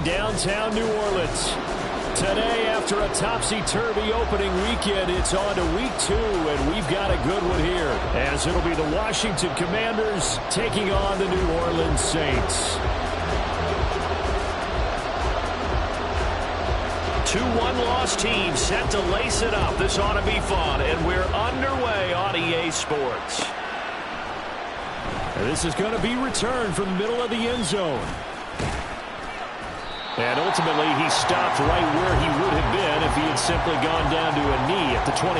in downtown New Orleans. Today, after a topsy-turvy opening weekend, it's on to week 2, and we've got a good one here, as it'll be the Washington Commanders taking on the New Orleans Saints. 2 one-loss teams set to lace it up. This ought to be fun, and we're underway on EA Sports. And this is going to be returned from the middle of the end zone. And ultimately, he stopped right where he would have been if he had simply gone down to a knee at the 25.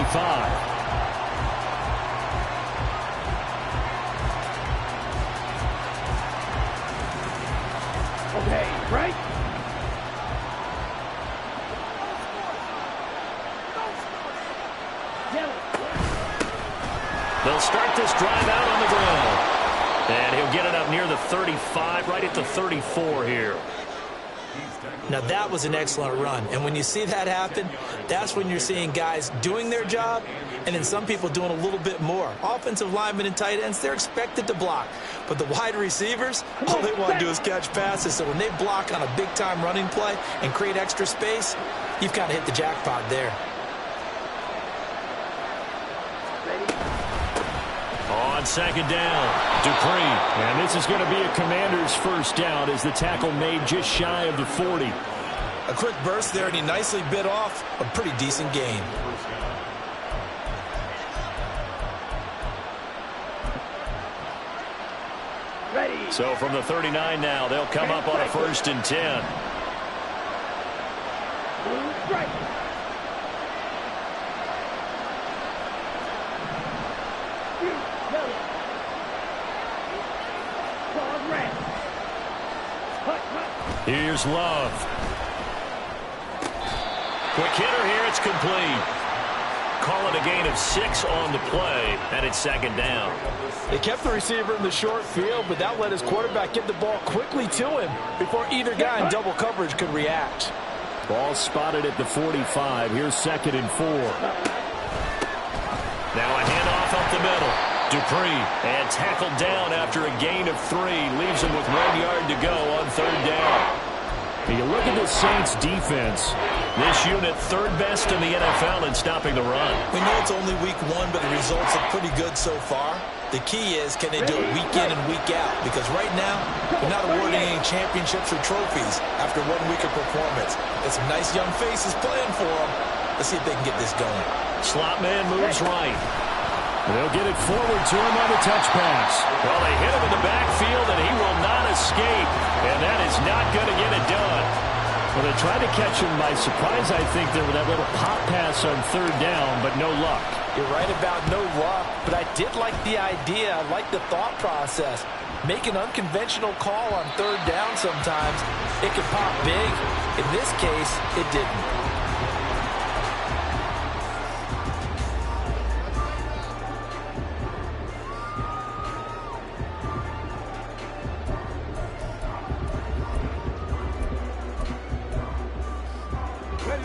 Okay, right? They'll start this drive out on the ground. And he'll get it up near the 35, right at the 34 here. Now, that was an excellent run. And when you see that happen, that's when you're seeing guys doing their job and then some people doing a little bit more. Offensive linemen and tight ends, they're expected to block. But the wide receivers, all they want to do is catch passes. So when they block on a big-time running play and create extra space, you've kind of hit the jackpot there. On second down, Dupree. And this is going to be a Commander's first down as the tackle made just shy of the 40. A quick burst there, and he nicely bit off a pretty decent gain. Ready. So from the 39 now, they'll come up on a 1st and 10. Right. Here's Love. Quick hitter here. It's complete. Call it a gain of 6 on the play, and it's second down. They kept the receiver in the short field, but that let his quarterback get the ball quickly to him before either guy in double coverage could react. Ball spotted at the 45. Here's 2nd and 4. Now a handoff up the middle. Dupree, and tackled down after a gain of 3. Leaves him with 1 yard to go on 3rd down. And you look at the Saints defense. This unit 3rd best in the NFL in stopping the run. We know it's only week 1, but the results are pretty good so far. The key is, can they do it week in and week out? Because right now, they're not awarding any championships or trophies after 1 week of performance. There's some nice young faces playing for them. Let's see if they can get this going. Slot man moves right. They'll get it forward to him on the touch pass. Well, they hit him in the backfield, and he will not escape. And that is not going to get it done. Well, they tried to catch him by surprise, I think, there with that little pop pass on 3rd down, but no luck. You're right about no luck, but I did like the idea. I like the thought process. Make an unconventional call on 3rd down sometimes. It can pop big. In this case, it didn't.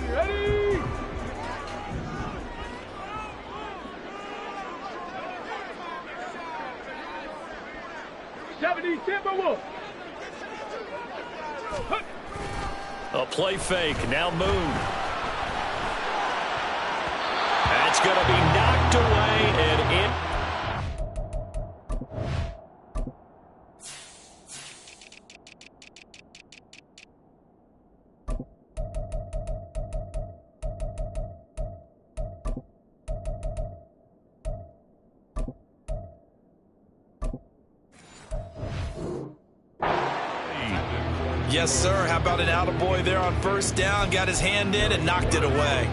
Ready. 70 Timberwolves. A play fake. Now Moon. That's going to be knocked away and in. Yes, sir. How about an attaboy there on 1st down? Got his hand in and knocked it away.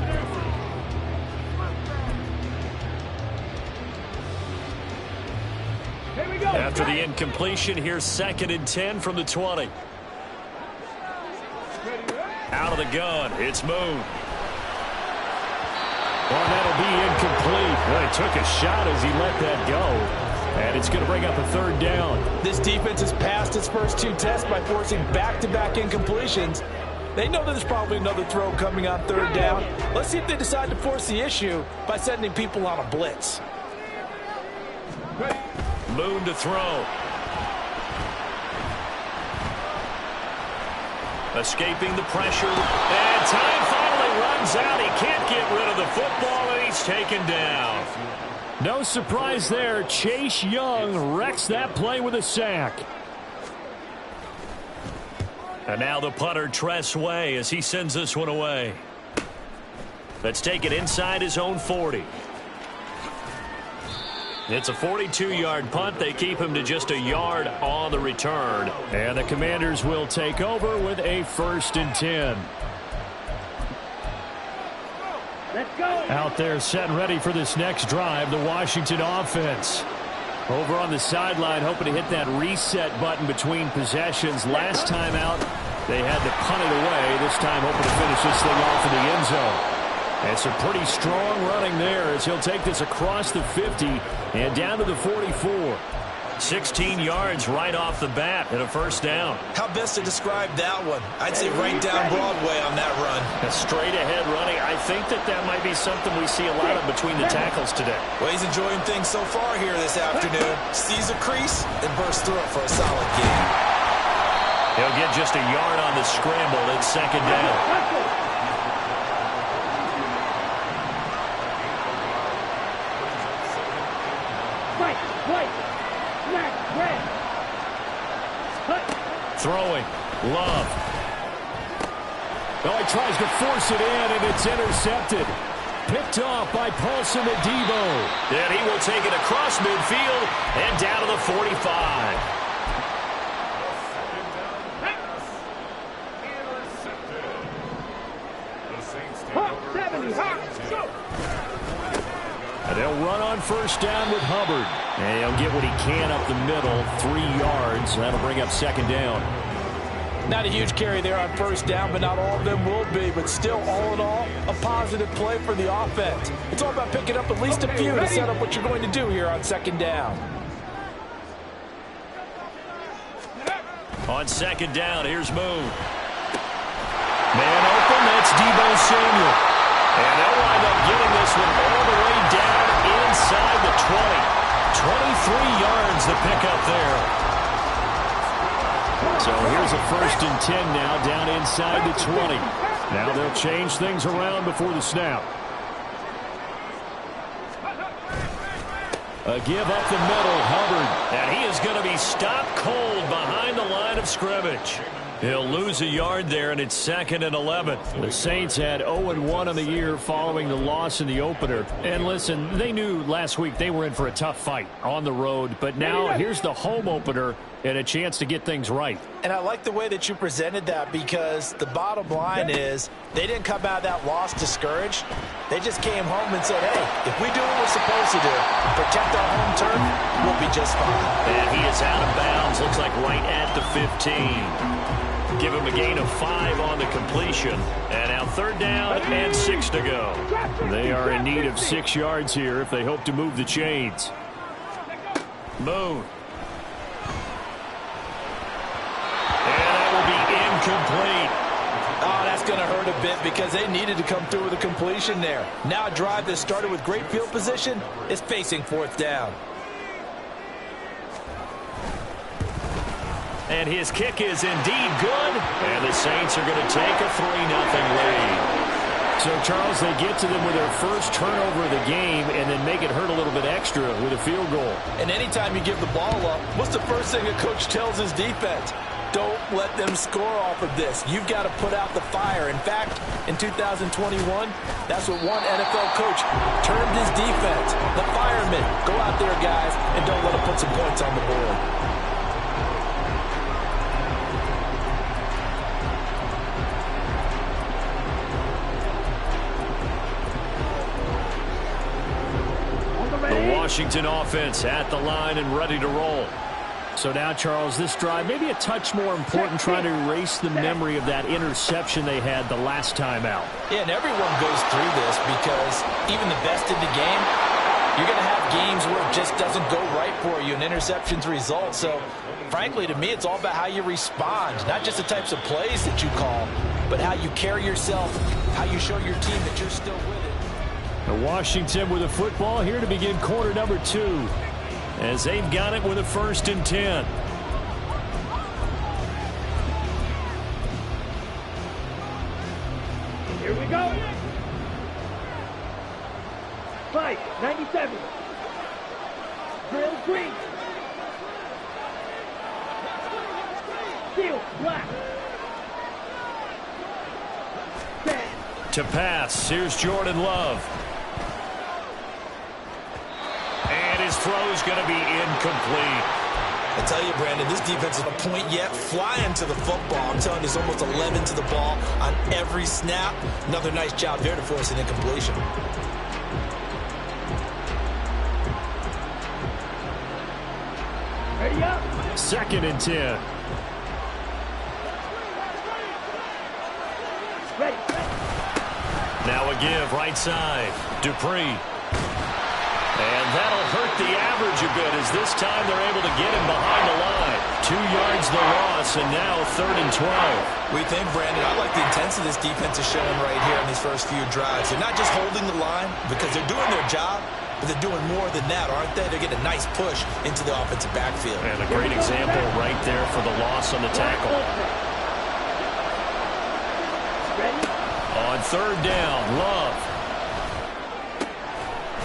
Here we go. After the incompletion, here's 2nd and 10 from the 20. Out of the gun, it's Moon. Well, that'll be incomplete. Well, he took a shot as he let that go. And it's going to bring up a 3rd down. This defense has passed its first 2 tests by forcing back-to-back incompletions. They know that there's probably another throw coming on 3rd down. Let's see if they decide to force the issue by sending people on a blitz. Moon to throw. Escaping the pressure. And time finally runs out. He can't get rid of the football, and he's taken down. No surprise there. Chase Young wrecks that play with a sack. And now the punter, Tress Way, as he sends this one away. Let's take it inside his own 40. It's a 42-yard punt. They keep him to just a yard on the return. And the Commanders will take over with a 1st and 10. Let's go. Out there set and ready for this next drive, the Washington offense. Over on the sideline, hoping to hit that reset button between possessions. Last time out, they had to punt it away. This time hoping to finish this thing off in the end zone. And some pretty strong running there as he'll take this across the 50 and down to the 44. 16 yards right off the bat and a 1st down. How best to describe that one? I'd say right down Broadway on that run. A straight-ahead running. I think that might be something we see a lot of between the tackles today. Well, he's enjoying things so far here this afternoon. Sees a crease and bursts through it for a solid gain. He'll get just a yard on the scramble. It's 2nd down. Throwing. Love. Oh, he tries to force it in, and it's intercepted. Picked off by Paulson Adebo. And he will take it across midfield and down to the 45. And they'll run on 1st down with Hubbard. And he'll get what he can up the middle, 3 yards. That'll bring up 2nd down. Not a huge carry there on 1st down, but not all of them will be. But still, all in all, a positive play for the offense. It's all about picking up at least a few to set up what you're going to do here on 2nd down. On 2nd down, here's Moon. Man open, that's Deebo Samuel. And they'll wind up getting this one all the way down inside the 20. 23 yards the pickup there. So here's a 1st and 10 now down inside the 20. Now they'll change things around before the snap. A give up the middle, Hubbard. And he is going to be stopped cold behind the line of scrimmage. He'll lose a yard there, and it's 2nd and 11. The Saints had 0-1 on the year following the loss in the opener. And listen, they knew last week they were in for a tough fight on the road. But now here's the home opener and a chance to get things right. And I like the way that you presented that, because the bottom line is they didn't come out of that loss discouraged. They just came home and said, hey, if we do what we're supposed to do, protect our home turf, we'll be just fine. And he is out of bounds, looks like right at the 15. Give him a gain of 5 on the completion. And now 3rd down and 6 to go. They are in need of 6 yards here if they hope to move the chains. Moon. And that will be incomplete. Oh, that's going to hurt a bit because they needed to come through with a completion there. Now a drive that started with great field position is facing 4th down. And his kick is indeed good. And the Saints are going to take a 3-0 lead. So, Charles, they get to them with their first turnover of the game and then make it hurt a little bit extra with a field goal. And anytime you give the ball up, what's the first thing a coach tells his defense? Don't let them score off of this. You've got to put out the fire. In fact, in 2021, that's what one NFL coach termed his defense. The firemen. Go out there, guys, and don't let them put some points on the board. Washington offense at the line and ready to roll. So now, Charles, this drive maybe a touch more important, trying to erase the memory of that interception they had the last time out. Yeah, and everyone goes through this because even the best in the game, you're going to have games where it just doesn't go right for you and interceptions result. So, frankly, to me, it's all about how you respond, not just the types of plays that you call, but how you carry yourself, how you show your team that you're still with it. Washington with a football here to begin quarter number 2 as they've got it with a 1st and 10. Here we go. Fight, 97. Drill green. Steel, black. To pass, here's Jordan Love. And his throw's going to be incomplete. I tell you, Brandon, this defense is a point yet flying to the football. I'm telling you, there's almost 11 to the ball on every snap. Another nice job there to force an incompletion. Ready up. 2nd and 10. Ready. Now a give right side. Dupree. And that'll hurt the average a bit as this time they're able to get him behind the line. 2 yards the loss, and now 3rd and 12. We think, Brandon, I like the intensity this defense is showing right here in these first few drives. They're not just holding the line because they're doing their job, but they're doing more than that, aren't they? They're getting a nice push into the offensive backfield. And a great example right there for the loss on the tackle. Ready. On 3rd down, Love.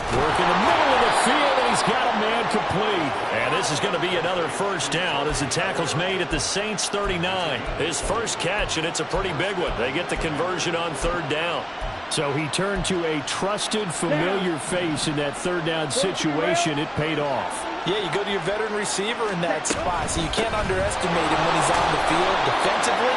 Work in the middle of the field, and he's got a man complete. And this is going to be another 1st down as the tackle's made at the Saints 39. His first catch, and it's a pretty big one. They get the conversion on 3rd down. So he turned to a trusted, familiar face in that 3rd down situation. It paid off. Yeah, you go to your veteran receiver in that spot, so you can't underestimate him when he's on the field defensively.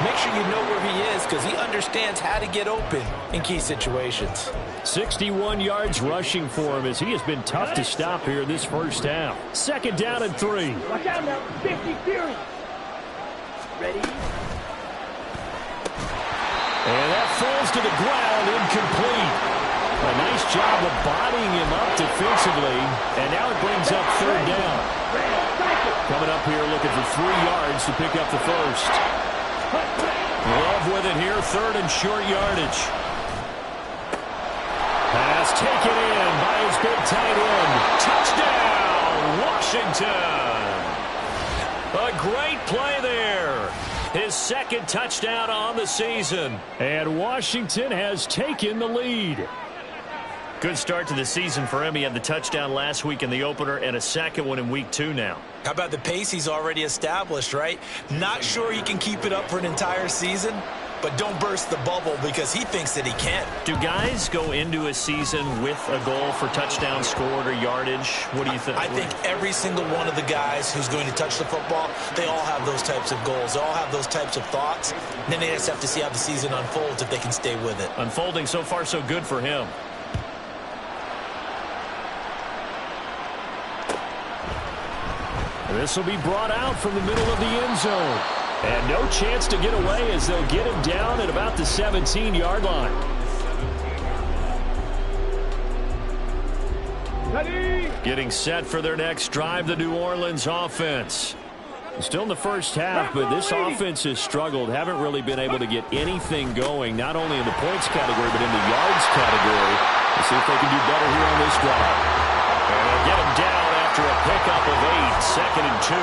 Make sure you know where he is because he understands how to get open in key situations. 61 yards rushing for him as he has been tough to stop here this first half. 2nd down and 3. Watch out now. 50 Fury. Ready. And that falls to the ground, incomplete. A nice job of bodying him up defensively, and now it brings up 3rd down. Coming up here looking for 3 yards to pick up the first. Love with it here, 3rd and short yardage. Pass taken in by his big tight end. Touchdown, Washington. A great play there. His 2nd touchdown on the season. And Washington has taken the lead. Good start to the season for him. He had the touchdown last week in the opener and a 2nd one in week 2 now. How about the pace he's already established, right? Not sure he can keep it up for an entire season, but don't burst the bubble because he thinks that he can. Do guys go into a season with a goal for touchdown scored or yardage? What do you think? I think every single one of the guys who's going to touch the football, they all have those types of goals. They all have those types of thoughts. And then they just have to see how the season unfolds if they can stay with it. Unfolding so far so good for him. This will be brought out from the middle of the end zone. And no chance to get away as they'll get him down at about the 17-yard line. Ready. Getting set for their next drive, the New Orleans offense. Still in the first half, but this offense has struggled. Haven't really been able to get anything going, not only in the points category, but in the yards category. Let's see if they can do better here on this drive. And they'll get him down after a pickup of 8, 2nd and 2.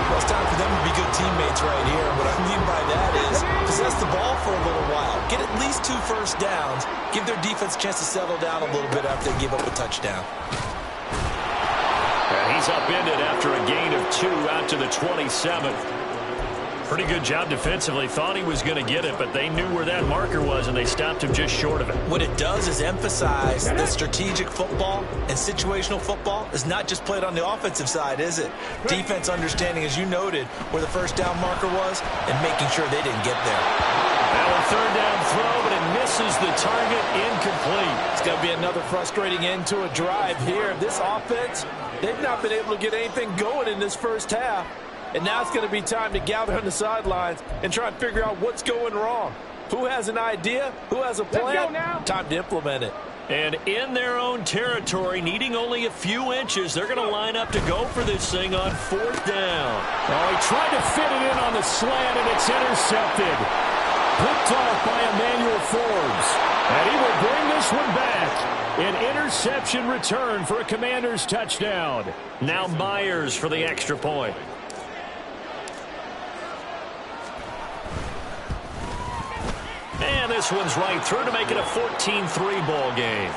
Well, it's time for them to be good teammates right here. What I mean by that is possess the ball for a little while. Get at least 2 first downs. Give their defense a chance to settle down a little bit after they give up a touchdown. And he's upended after a gain of 2 out to the 27th. Pretty good job defensively. Thought he was going to get it, but they knew where that marker was, and they stopped him just short of it. What it does is emphasize that strategic football and situational football is not just played on the offensive side, is it? Defense understanding, as you noted, where the first down marker was and making sure they didn't get there. Now a 3rd down throw, but it misses the target, incomplete. It's going to be another frustrating end to a drive here. This offense, they've not been able to get anything going in this first half. And now it's going to be time to gather on the sidelines and try and figure out what's going wrong. Who has an idea? Who has a plan? Time to implement it. And in their own territory, needing only a few inches, they're going to line up to go for this thing on 4th down. Oh, he tried to fit it in on the slant, and it's intercepted. Picked off by Emmanuel Forbes. And he will bring this one back. An interception return for a Commanders touchdown. Now Myers for the extra point. And this one's right through to make it a 14-3 ball game.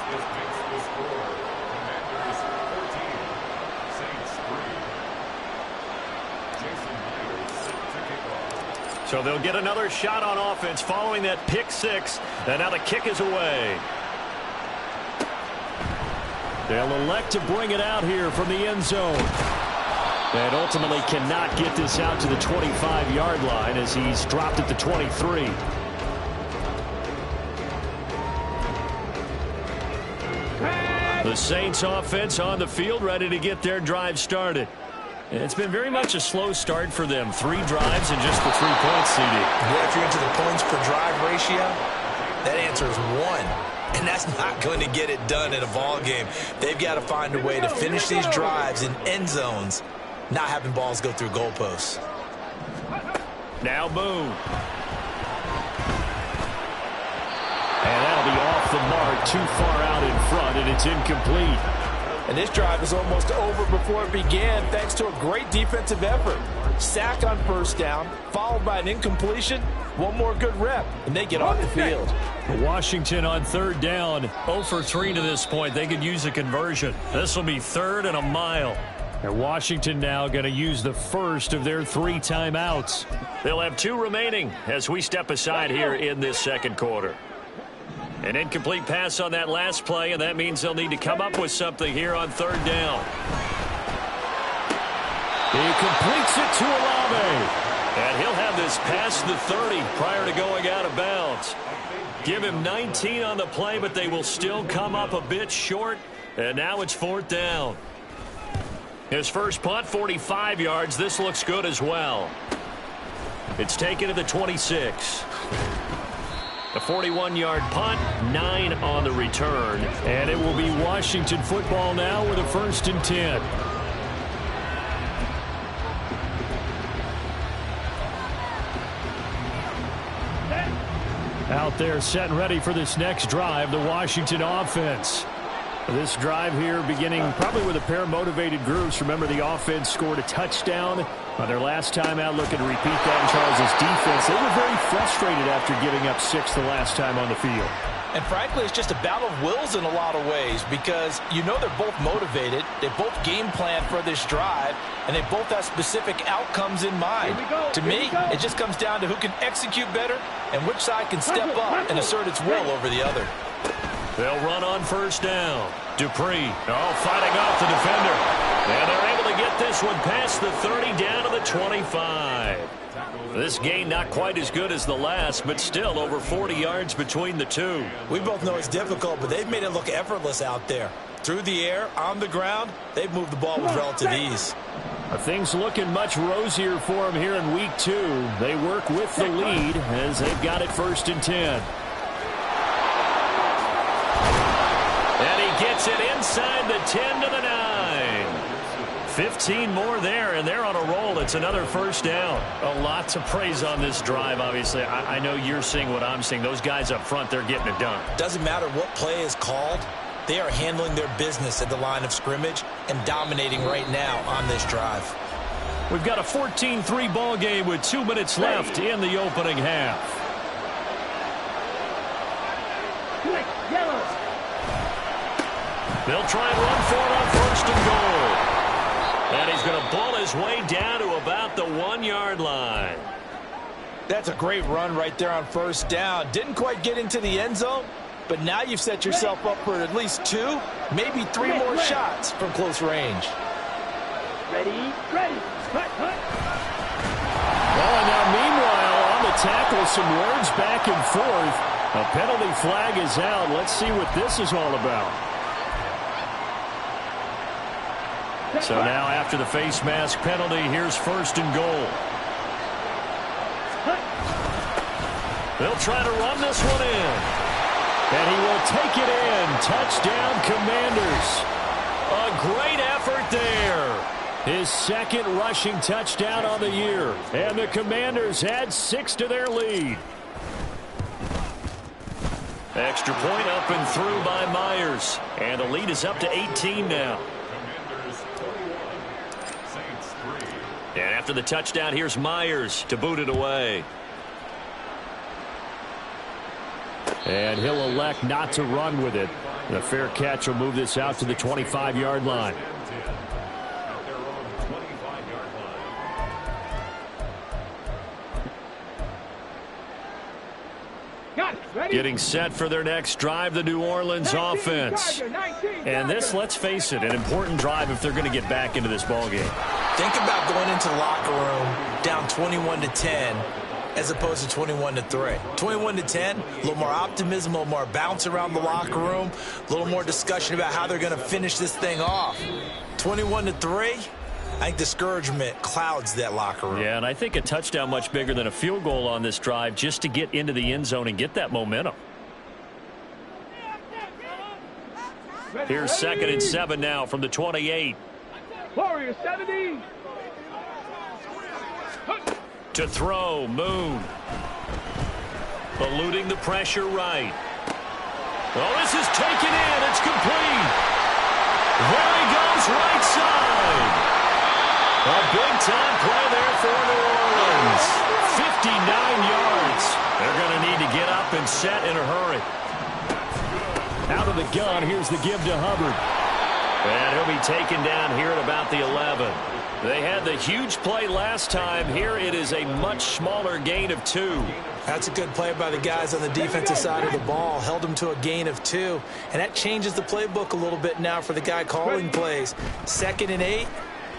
So they'll get another shot on offense following that pick six. And now the kick is away. They'll elect to bring it out here from the end zone. And ultimately cannot get this out to the 25-yard line as he's dropped at the 23. The Saints offense on the field ready to get their drive started. It's been very much a slow start for them. 3 drives and just the 3 points, CD. Boy, if you're into the points per drive ratio, that answer is 1. And that's not going to get it done in a ball game. They've got to find a way to finish these drives in end zones, not having balls go through goalposts. Now Boone. And that'll be off the mark, too far out in front, and it's incomplete. And this drive is almost over before it began thanks to a great defensive effort. Sack on first down, followed by an incompletion. One more good rep, and they get off the field. Washington on third down, 0 for 3 to this point. They could use a conversion. This will be 3rd and a mile. And Washington now going to use the first of their 3 timeouts. They'll have 2 remaining as we step aside here in this second quarter. An incomplete pass on that last play, and that means they'll need to come up with something here on third down. He completes it to Olave. And he'll have this past the 30 prior to going out of bounds. Give him 19 on the play, but they will still come up a bit short. And now it's 4th down. His first punt, 45 yards. This looks good as well. It's taken to the 26. A 41-yard punt, 9 on the return. And it will be Washington football now with a 1st and 10. Out there set and ready for this next drive, the Washington offense. This drive here beginning probably with a pair of motivated groups. Remember, the offense scored a touchdown on their last time out. Looking to repeat that in Charles' defense. They were very frustrated after giving up 6 the last time on the field. And frankly, it's just a battle of wills in a lot of ways because you know they're both motivated. They both game plan for this drive, and they both have specific outcomes in mind. To me, it just comes down to who can execute better and which side can step up and assert its will over the other. They'll run on first down. Dupree, fighting off the defender. And they're able to get this one past the 30 down to the 25. This gain not quite as good as the last, but still over 40 yards between the two. We both know it's difficult, but they've made it look effortless out there. Through the air, on the ground, they've moved the ball with relative ease. Things looking much rosier for them here in week 2. They work with the lead as they've got it 1st and 10. And he gets it inside the 10 to the 9. 15 more there, and they're on a roll. It's another 1st down. A lot to praise on this drive, obviously. I know you're seeing what I'm seeing. Those guys up front, they're getting it done. Doesn't matter what play is called. They are handling their business at the line of scrimmage and dominating right now on this drive. We've got a 14-3 ball game with 2 minutes left in the opening half. They'll try and run for it on 1st and goal. And he's going to ball his way down to about the 1-yard line. That's a great run right there on 1st down. Didn't quite get into the end zone, but now you've set yourself up for at least 2, maybe 3 more shots from close range. Ready. Cut. Well, and now meanwhile on the tackle, some words back and forth. A penalty flag is out. Let's see what this is all about. So now after the face mask penalty, here's 1st and goal. They'll try to run this one in. And he will take it in. Touchdown, Commanders. A great effort there. His 2nd rushing touchdown on the year. And the Commanders add 6 to their lead. Extra point up and through by Myers. And the lead is up to 18 now. And after the touchdown, here's Myers to boot it away. And he'll elect not to run with it. The fair catch will move this out to the 25-yard line. Getting set for their next drive, the New Orleans offense. And this, let's face it, an important drive if they're going to get back into this ballgame. Think about going into the locker room down 21-10 as opposed to 21-3. 21-10, a little more optimism, a little more bounce around the locker room, a little more discussion about how they're going to finish this thing off. 21-3, I think discouragement clouds that locker room. Yeah, and I think a touchdown much bigger than a field goal on this drive just to get into the end zone and get that momentum. Here's 2nd and 7 now from the 28. Warrior 70. To throw, Moon. Eluding the pressure right. Oh, this is taken in. It's complete. There he goes, right side. A big-time play there for New Orleans. 59 yards. They're going to need to get up and set in a hurry. Out of the gun, here's the give to Hubbard. And he'll be taken down here at about the 11. They had the huge play last time. Here it is a much smaller gain of 2. That's a good play by the guys on the defensive side of the ball. Held them to a gain of 2. And that changes the playbook a little bit now for the guy calling plays. 2nd and 8.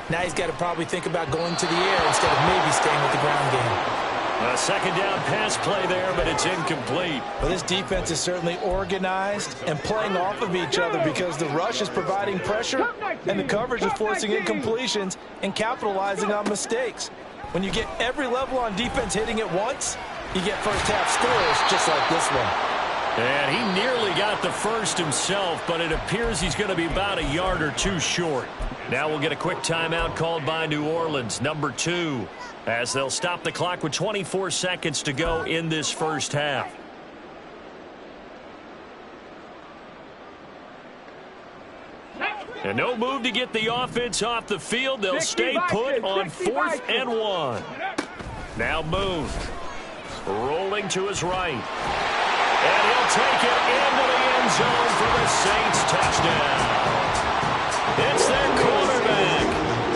Now he's got to probably think about going to the air instead of maybe staying with the ground game. A 2nd down pass play there, but it's incomplete. Well, this defense is certainly organized and playing off of each other because the rush is providing pressure and the coverage is forcing incompletions and capitalizing on mistakes. When you get every level on defense hitting at once, you get first-half scores just like this one. And he nearly got the first himself, but it appears he's going to be about a yard or 2 short. Now we'll get a quick timeout called by New Orleans, number 2, as they'll stop the clock with 24 seconds to go in this first half. And no move to get the offense off the field. They'll stay put on 4th and 1. Now Moon rolling to his right. And he'll take it into the end zone for the Saints touchdown. It's their quarterback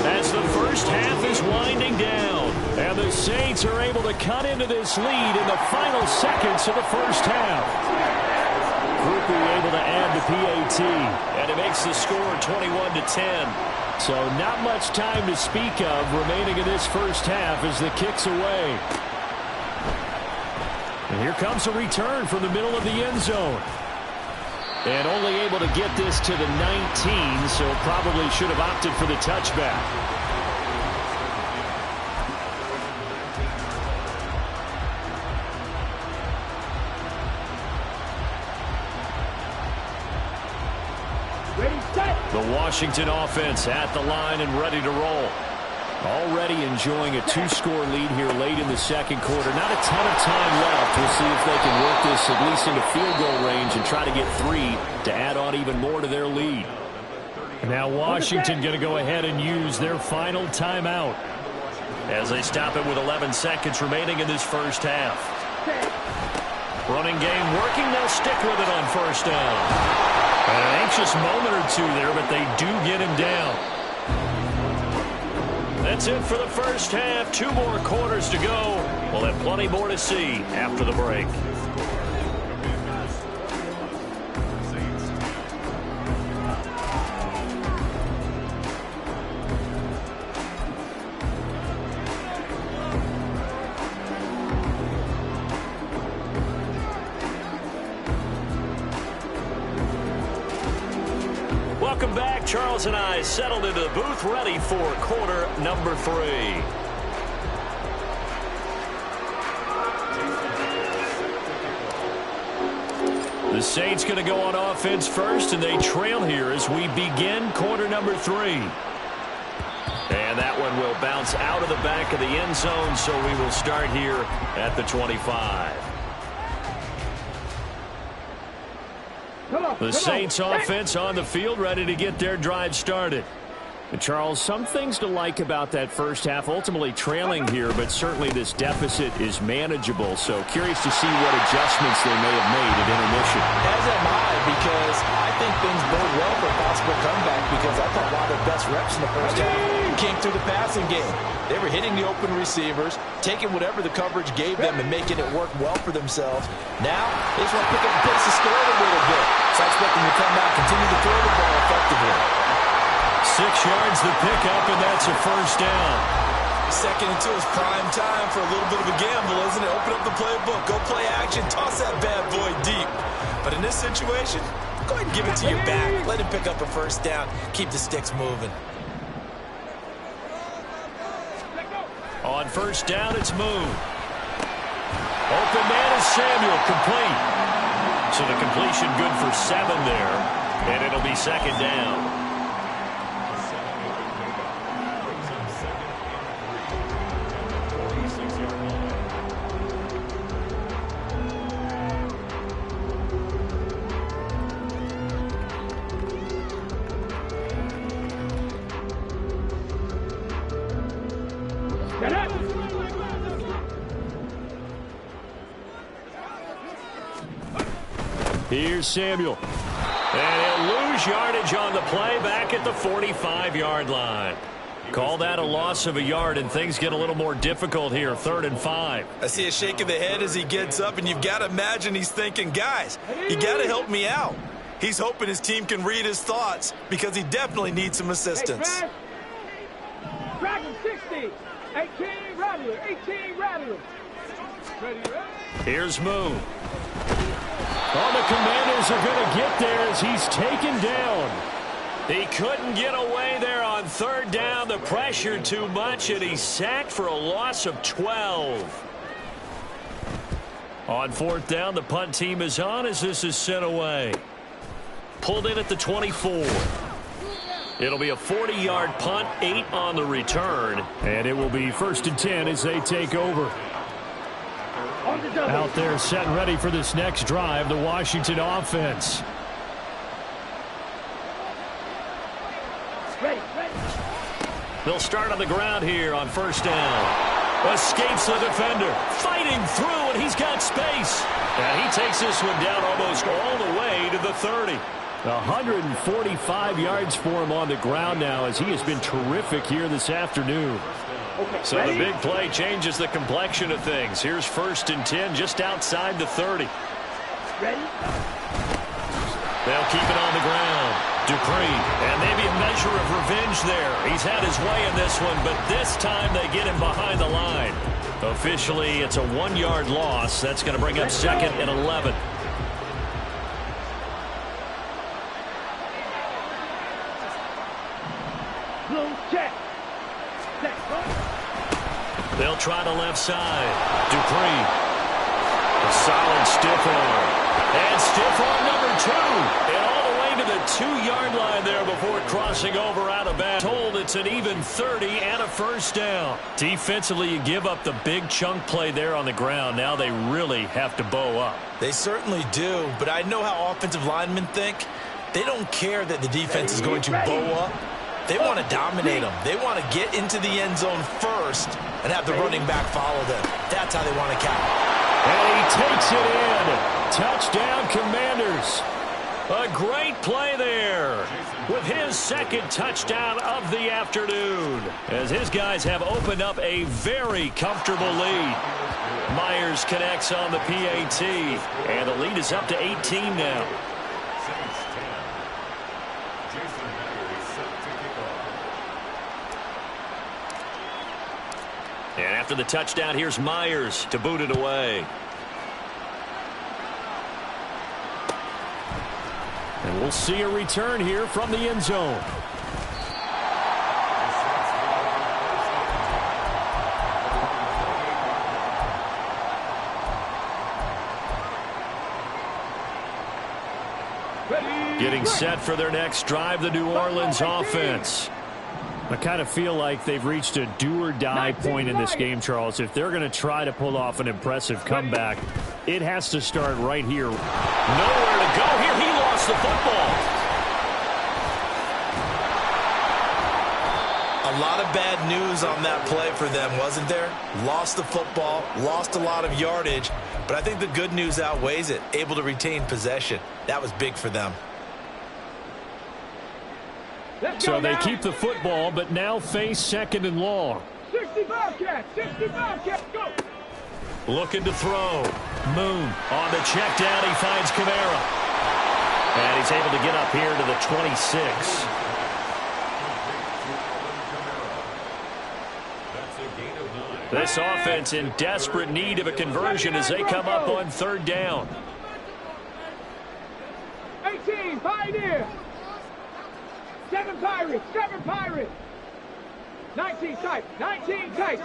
as the first half is winding down. And the Saints are able to cut into this lead in the final seconds of the first half. Quickly able to add the PAT. And it makes the score 21-10. So not much time to speak of remaining in this first half as the kick's away. And here comes a return from the middle of the end zone. And only able to get this to the 19, so probably should have opted for the touchback. Ready, set. The Washington offense at the line and ready to roll. Already enjoying a 2-score lead here late in the second quarter. Not a ton of time left. We'll see if they can work this at least into field goal range and try to get 3 to add on even more to their lead. Now Washington going to go ahead and use their final timeout as they stop it with 11 seconds remaining in this first half. Running game working. They'll stick with it on first down. And an anxious moment or 2 there, but they do get him down. That's it for the first half. 2 more quarters to go. We'll have plenty more to see after the break. Welcome back. Charles and I settled into the booth ready for quarter number 3. The Saints going to go on offense first, and they trail here as we begin quarter number 3. And that one will bounce out of the back of the end zone, so we will start here at the 25. The Saints offense on the field ready to get their drive started. And Charles, some things to like about that first half. Ultimately trailing here, but certainly this deficit is manageable. So curious to see what adjustments they may have made at intermission. As am I, because I think things bode well for a possible comeback, because I thought a lot of their best reps in the first half came through the passing game. They were hitting the open receivers, taking whatever the coverage gave them and making it work well for themselves. Now, they just want to pick up the pace and score a little bit. So I expect them to come out, continue to throw the ball effectively. 6 yards the pickup, and that's a first down. 2nd and 2 is prime time for a little bit of a gamble, isn't it? Open up the playbook, go play action, toss that bad boy deep. But in this situation, go ahead and give it to your back. Let him pick up a first down. Keep the sticks moving. On first down, it's Moon. Open man is Samuel, complete. So the completion good for 7 there, and it'll be 2nd down. Here's Samuel. And he'll lose yardage on the play back at the 45-yard line. Call that a loss of a yard, and things get a little more difficult here, 3rd and 5. I see a shake of the head as he gets up, and you've got to imagine he's thinking, guys, you got to help me out. He's hoping his team can read his thoughts because he definitely needs some assistance. Hey, Dragon 60, 18 Rattler, 18 Rattler. Ready, ready? Here's Moon. Oh, the Commanders are going to get there as he's taken down. He couldn't get away there on 3rd down. The pressure too much, and he's sacked for a loss of 12. On 4th down, the punt team is on as this is sent away. Pulled in at the 24. It'll be a 40-yard punt, 8 on the return. And it will be 1st and 10 as they take over. Out there set and ready for this next drive, the Washington offense. Ready, ready. They'll start on the ground here on 1st down. Escapes the defender. Fighting through, and he's got space. And he takes this one down almost all the way to the 30. 145 yards for him on the ground now as he has been terrific here this afternoon. Okay, So ready? the big play changes the complexion of things. Here's 1st and 10 just outside the 30. Ready? They'll keep it on the ground. Dupree, and maybe a measure of revenge there. He's had his way in this one, but this time they get him behind the line. Officially, it's a 1-yard loss. That's going to bring up 2nd and 11. Blue check. Check. They'll try the left side. Dupree. A solid stiff arm. And stiff arm number 2. And all the way to the 2-yard line there before crossing over out of bounds. Told it's an even 30 and a first down. Defensively, you give up the big chunk play there on the ground. Now they really have to bow up. They certainly do, but I know how offensive linemen think. They don't care that the defense is going to bow up. They want to dominate them. They want to get into the end zone first and have the running back follow them. That's how they want to count. And he takes it in. Touchdown, Commanders. A great play there with his 2nd touchdown of the afternoon as his guys have opened up a very comfortable lead. Myers connects on the PAT, and the lead is up to 18 now. And after the touchdown, here's Myers to boot it away. And we'll see a return here from the end zone. Getting set for their next drive, the New Orleans offense. I kind of feel like they've reached a do-or-die point in this game, Charles. If they're going to try to pull off an impressive comeback, it has to start right here. Nowhere to go here. He lost the football. A lot of bad news on that play for them, wasn't there? Lost the football, lost a lot of yardage, but I think the good news outweighs it. Able to retain possession. That was big for them. So they keep the football, but now face 2nd and long. 65 catch, 65 catch, go! Looking to throw. Moon on the check down. He finds Kamara. And he's able to get up here to the 26. This offense in desperate need of a conversion as they come up on 3rd down. 18, Pioneer. 7 Pirates, 7 Pirates. 19 tight, 19 tight.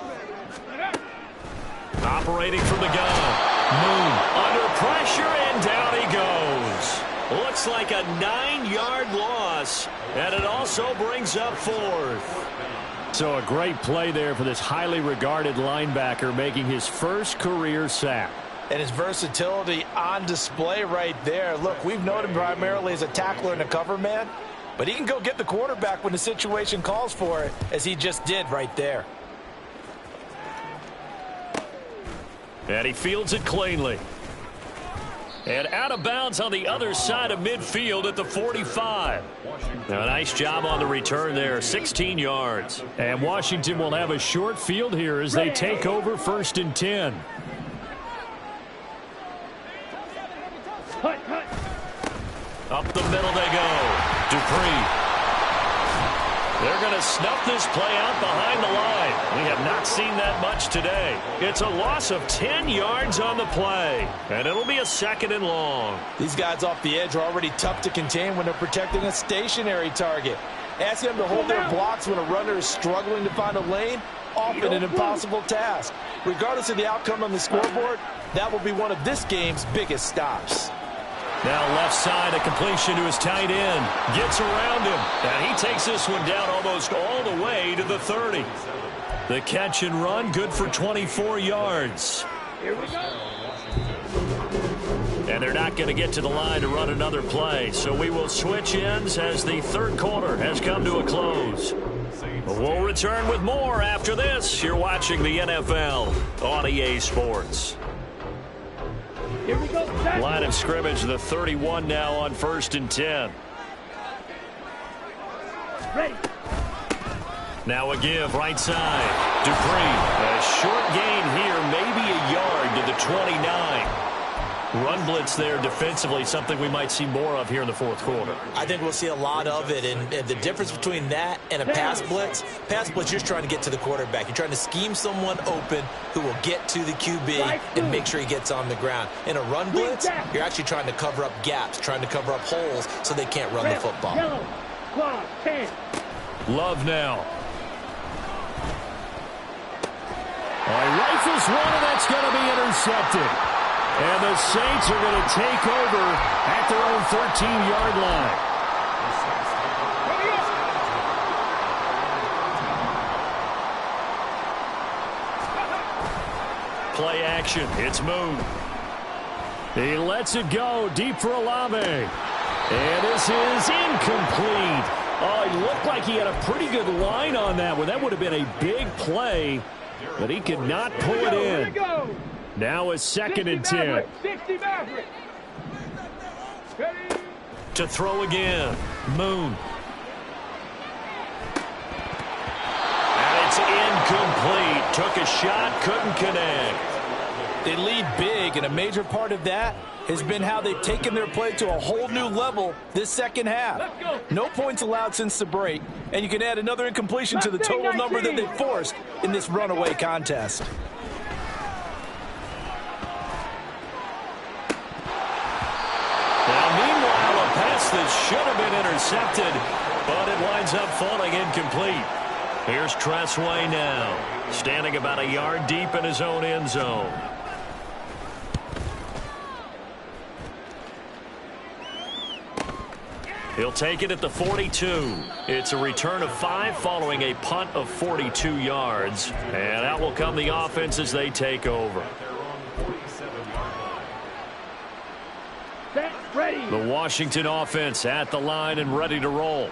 Operating from the gun. Moon under pressure, and down he goes. Looks like a 9-yard loss, and it also brings up 4th. So a great play there for this highly regarded linebacker, making his first career sack. And his versatility on display right there. Look, we've known him primarily as a tackler and a cover man, but he can go get the quarterback when the situation calls for it, as he just did right there. And he fields it cleanly. And out of bounds on the other side of midfield at the 45. Now, a nice job on the return there, 16 yards. And Washington will have a short field here as they take over 1st and 10. Up the middle they go. Dupree. They're going to snuff this play out behind the line. We have not seen that much today. It's a loss of 10 yards on the play, and it'll be a 2nd and long. These guys off the edge are already tough to contain when they're protecting a stationary target. Asking them to hold their blocks when a runner is struggling to find a lane, often an impossible task. Regardless of the outcome on the scoreboard, that will be one of this game's biggest stops. Now left side, a completion to his tight end. Gets around him, and he takes this one down almost all the way to the 30. The catch and run, good for 24 yards. Here we go. And they're not going to get to the line to run another play, so we will switch ends as the 3rd quarter has come to a close. We'll return with more after this. You're watching the NFL on EA Sports. Here we go. Line of scrimmage, the 31 now on 1st and 10. Ready. Now a give, right side. Dupree, a short gain here, maybe a yard to the 29. Run blitz there defensively, something we might see more of here in the 4th quarter. I think we'll see a lot of it, and the difference between that and a pass blitz, you're just trying to get to the quarterback. You're trying to scheme someone open who will get to the QB and make sure he gets on the ground. In a run blitz, you're actually trying to cover up gaps, trying to cover up holes so they can't run the football. Yellow, quad, 10. Love now. Rifles one, and that's going to be intercepted. And the Saints are going to take over at their own 13-yard line. Play action. It's Moon. He lets it go deep for Olave. And this is incomplete. Oh, it looked like he had a pretty good line on that one. That would have been a big play, but he could not pull it in. Now a 2nd and 10. 60 Maverick. Ready. To throw again. Moon. And it's incomplete. Took a shot, couldn't connect. They lead big, and a major part of that has been how they've taken their play to a whole new level this 2nd half. No points allowed since the break, and you can add another incompletion to the total number that they've forced in this runaway contest. Now, meanwhile, a pass that should have been intercepted, but it winds up falling incomplete. Here's Tressway now, standing about a yard deep in his own end zone. He'll take it at the 42. It's a return of 5 following a punt of 42 yards. And out will come the offense as they take over. Set, ready. The Washington offense at the line and ready to roll.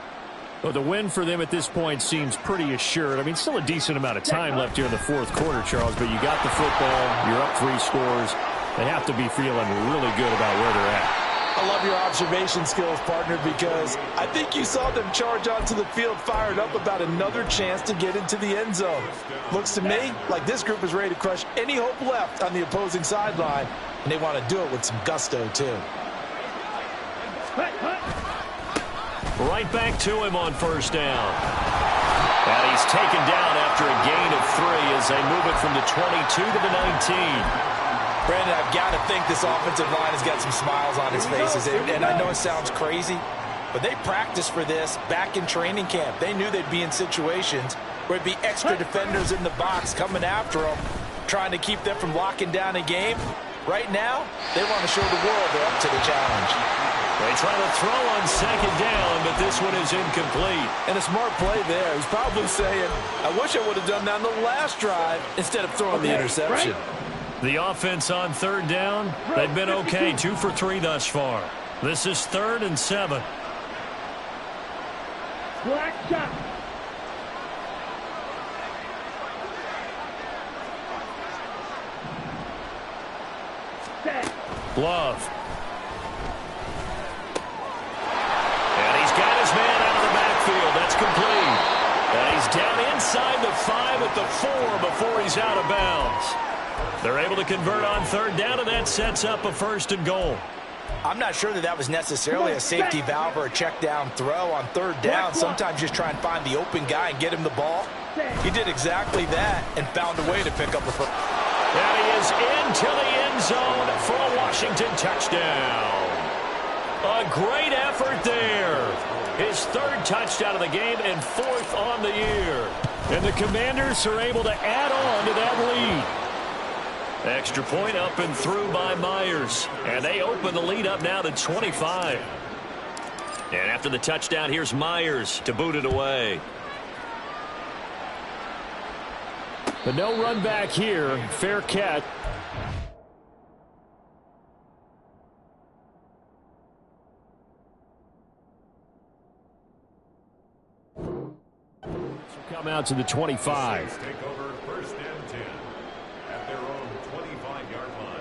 Well, the win for them at this point seems pretty assured. I mean, still a decent amount of time left here in the fourth quarter, Charles, but you got the football, you're up 3 scores. They have to be feeling really good about where they're at. I love your observation skills, partner, because I think you saw them charge onto the field fired up about another chance to get into the end zone. Looks to me like this group is ready to crush any hope left on the opposing sideline, and they want to do it with some gusto, too. Right back to him on first down. And he's taken down after a gain of 3 as they move it from the 22 to the 19. Brandon, I've got to think this offensive line has got some smiles on its faces. And I know it sounds crazy, but they practiced for this back in training camp. They knew they'd be in situations where it'd be extra defenders in the box coming after them, trying to keep them from locking down a game. Right now, they want to show the world they're up to the challenge. They try to throw on second down, but this one is incomplete. And a smart play there. He's probably saying, I wish I would have done that on the last drive instead of throwing the interception. The offense on third down, they've been okay. 2 for 3 thus far. This is 3rd and 7. Black shot. Set. Love. And he's got his man out of the backfield. That's complete. And he's down inside the 5 at the 4 before he's out of bounds. They're able to convert on third down, and that sets up a 1st and goal. I'm not sure that was necessarily a safety valve or a check down throw on third down. Sometimes just try and find the open guy and get him the ball. He did exactly that and found a way to pick up a first. And he is into the end zone for a Washington touchdown. A great effort there. His 3rd touchdown of the game and 4th on the year. And the Commanders are able to add on to that lead. Extra point up and through by Myers. And they open the lead up now to 25. And after the touchdown, here's Myers to boot it away. But no run back here. Fair catch. Come out to the 25. Take over 1st and 10 at their own 25-yard line.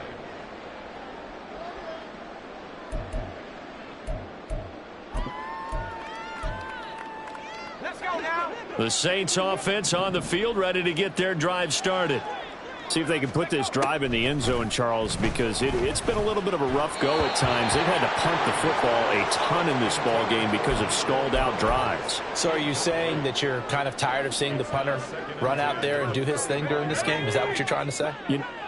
Let's go now. The Saints offense on the field, ready to get their drive started. See if they can put this drive in the end zone, Charles, because it's been a little bit of a rough go at times. They've had to punt the football a ton in this ball game because of stalled-out drives. So are you saying that you're kind of tired of seeing the punter run out there and do his thing during this game? Is that what you're trying to say?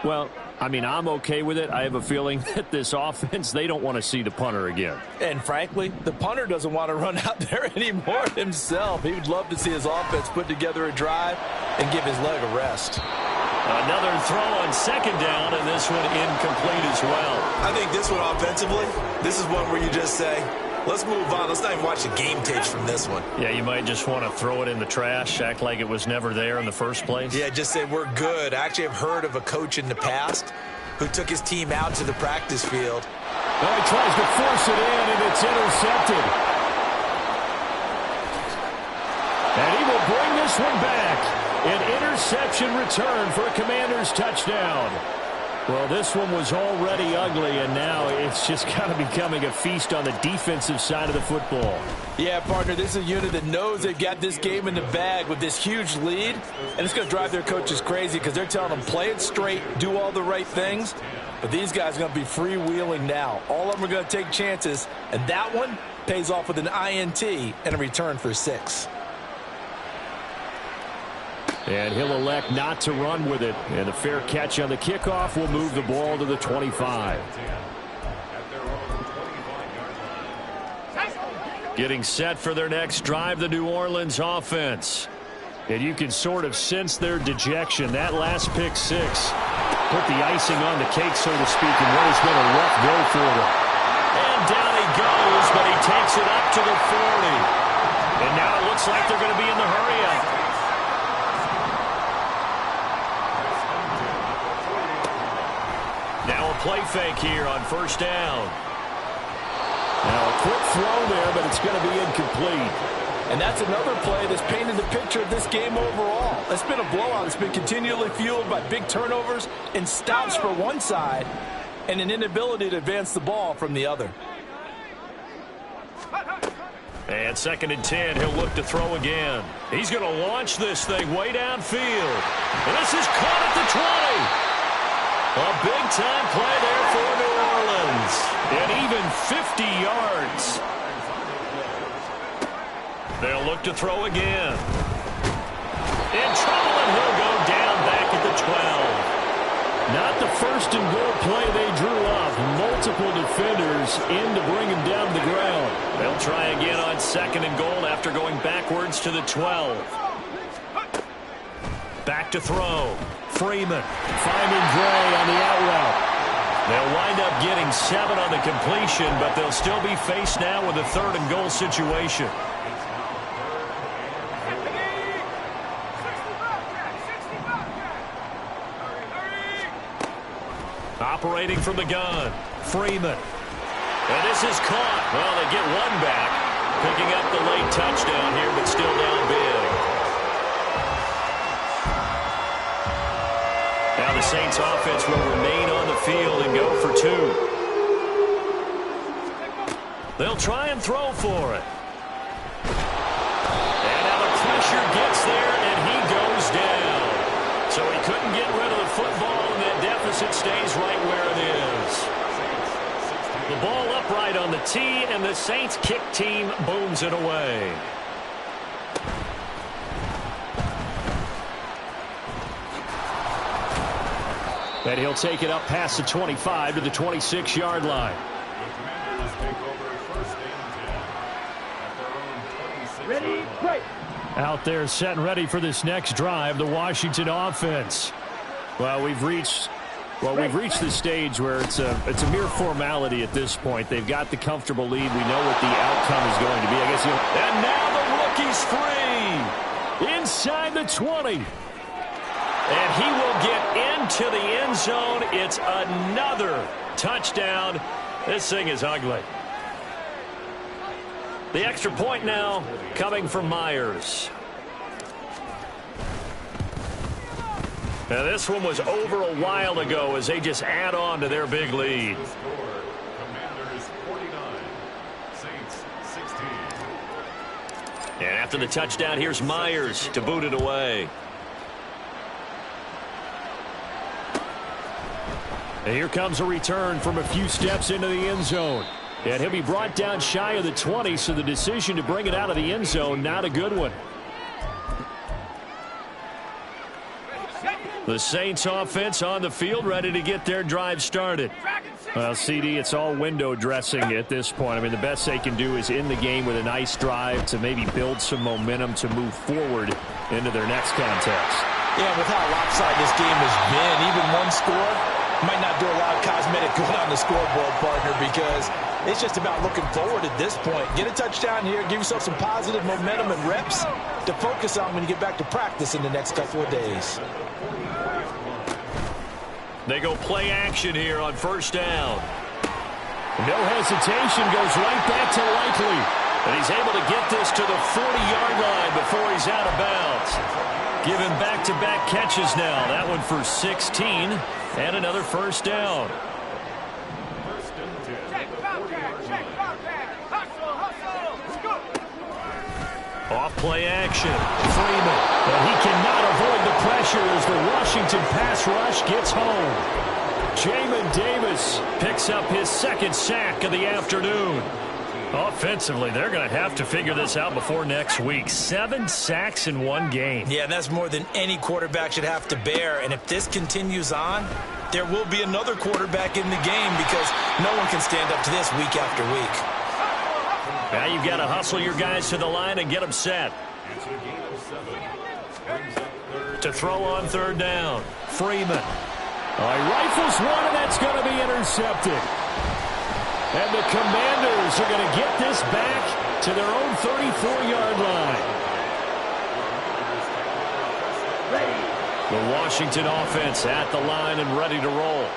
Well, I mean, I'm okay with it. I have a feeling that this offense, they don't want to see the punter again. And frankly, the punter doesn't want to run out there anymore himself. He would love to see his offense put together a drive and give his leg a rest. Another throw on second down, and this one incomplete as well. I think this one offensively, this is one where you just say, let's move on. Let's not even watch the game tapes from this one. Yeah, you might just want to throw it in the trash, act like it was never there in the first place. Yeah, just say we're good. I actually have heard of a coach in the past who took his team out to the practice field. Well, he tries to force it in, and it's intercepted. And he will bring this one back. An interception return for a Commanders touchdown. Well, this one was already ugly, and now it's just kind of becoming a feast on the defensive side of the football. Yeah, partner, this is a unit that knows they've got this game in the bag with this huge lead, and it's going to drive their coaches crazy because they're telling them play it straight, do all the right things, but these guys are going to be freewheeling now. All of them are going to take chances, and that one pays off with an INT and a return for 6. And he'll elect not to run with it. And a fair catch on the kickoff will move the ball to the 25. Getting set for their next drive, the New Orleans offense. And you can sort of sense their dejection. That last pick 6 put the icing on the cake, so to speak, in what has been a rough go for them. And down he goes, but he takes it up to the 40. And now it looks like they're going to be in the hurry-up. Now a play fake here on first down. Now a quick throw there, but it's going to be incomplete. And that's another play that's painted the picture of this game overall. It's been a blowout. It's been continually fueled by big turnovers and stops for one side and an inability to advance the ball from the other. And 2nd and 10, he'll look to throw again. He's going to launch this thing way downfield. And this is caught at the 20. A big-time play there for New Orleans. And even 50 yards. They'll look to throw again. In trouble, and he'll go down back at the 12. Not the first and goal play they drew up. Multiple defenders in to bring him down to the ground. They'll try again on 2nd and goal after going backwards to the 12. Back to throw. Freeman. Finding Gray on the out route. They'll wind up getting 7 on the completion, but they'll still be faced now with a 3rd and goal situation. Operating from the gun, Freeman. And this is caught. Well, they get one back. Picking up the late touchdown here, but still down big. Now the Saints offense will remain on the field and go for 2. They'll try and throw for it. And now the pressure gets there, and he goes down. So he couldn't get rid of the football, and that deficit stays right where it is. The ball upright on the tee, and the Saints kick team booms it away. And he'll take it up past the 25 to the 26-yard line. Ready, play. Out there set and ready for this next drive, the Washington offense. Well, we've reached the stage where it's a mere formality at this point. They've got the comfortable lead. We know what the outcome is going to be. I guess and now the rookie's free inside the 20. And he will get into the end zone. It's another touchdown. This thing is ugly. The extra point now coming from Myers. Now this one was over a while ago as they just add on to their big lead. Commanders 49, Saints 16. And after the touchdown, here's Myers to boot it away. And here comes a return from a few steps into the end zone. And he'll be brought down shy of the 20, so the decision to bring it out of the end zone, not a good one. The Saints offense on the field, ready to get their drive started. Well, CD, it's all window dressing at this point. I mean, the best they can do is in the game with a nice drive to maybe build some momentum to move forward into their next contest. Yeah, with how lopsided this game has been, even one score might not do a lot of cosmetic good on the scoreboard, partner, because it's just about looking forward at this point. Get a touchdown here, give yourself some positive momentum and reps to focus on when you get back to practice in the next couple of days. They go play action here on first down. No hesitation, goes right back to Likely. And he's able to get this to the 40-yard line before he's out of bounds. Given back-to-back catches now. That one for 16 and another first down. Off play action. Freeman. And he cannot avoid the pressure as the Washington pass rush gets home. Jamin Davis picks up his second sack of the afternoon. Offensively, they're going to have to figure this out before next week. 7 sacks in one game. Yeah, and that's more than any quarterback should have to bear. And if this continues on, there will be another quarterback in the game because no one can stand up to this week after week. Now you've got to hustle your guys to the line and get them set. To throw on third down. Freeman. He rifles one, and that's going to be intercepted. And the Commanders are going to get this back to their own 34-yard line. Ready. The Washington offense at the line and ready to roll.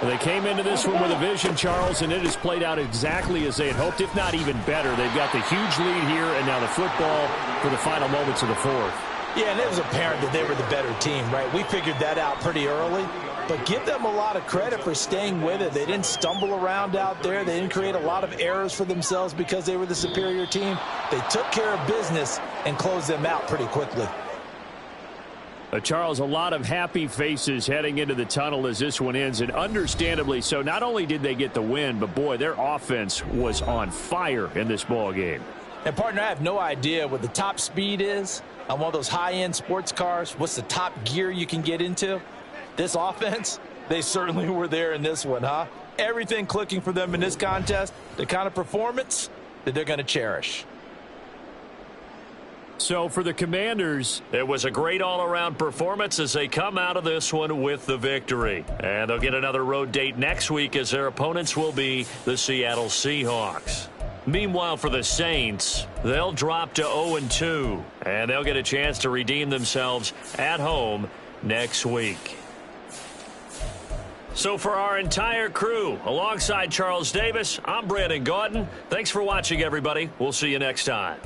They came into this one with a vision, Charles, and it has played out exactly as they had hoped, if not even better. They've got the huge lead here, and now the football for the final moments of the fourth. Yeah, and it was apparent that they were the better team, right? We figured that out pretty early, but give them a lot of credit for staying with it. They didn't stumble around out there. They didn't create a lot of errors for themselves because they were the superior team. They took care of business and closed them out pretty quickly. Charles, a lot of happy faces heading into the tunnel as this one ends, and understandably so. Not only did they get the win, but, boy, their offense was on fire in this ball game. And, partner, I have no idea what the top speed is on one of those high-end sports cars. What's the top gear you can get into? This offense, they certainly were there in this one, huh? Everything clicking for them in this contest, the kind of performance that they're going to cherish. So for the Commanders, it was a great all-around performance as they come out of this one with the victory. And they'll get another road date next week as their opponents will be the Seattle Seahawks. Meanwhile, for the Saints, they'll drop to 0-2, and they'll get a chance to redeem themselves at home next week. So for our entire crew, alongside Charles Davis, I'm Brandon Gaudin. Thanks for watching, everybody. We'll see you next time.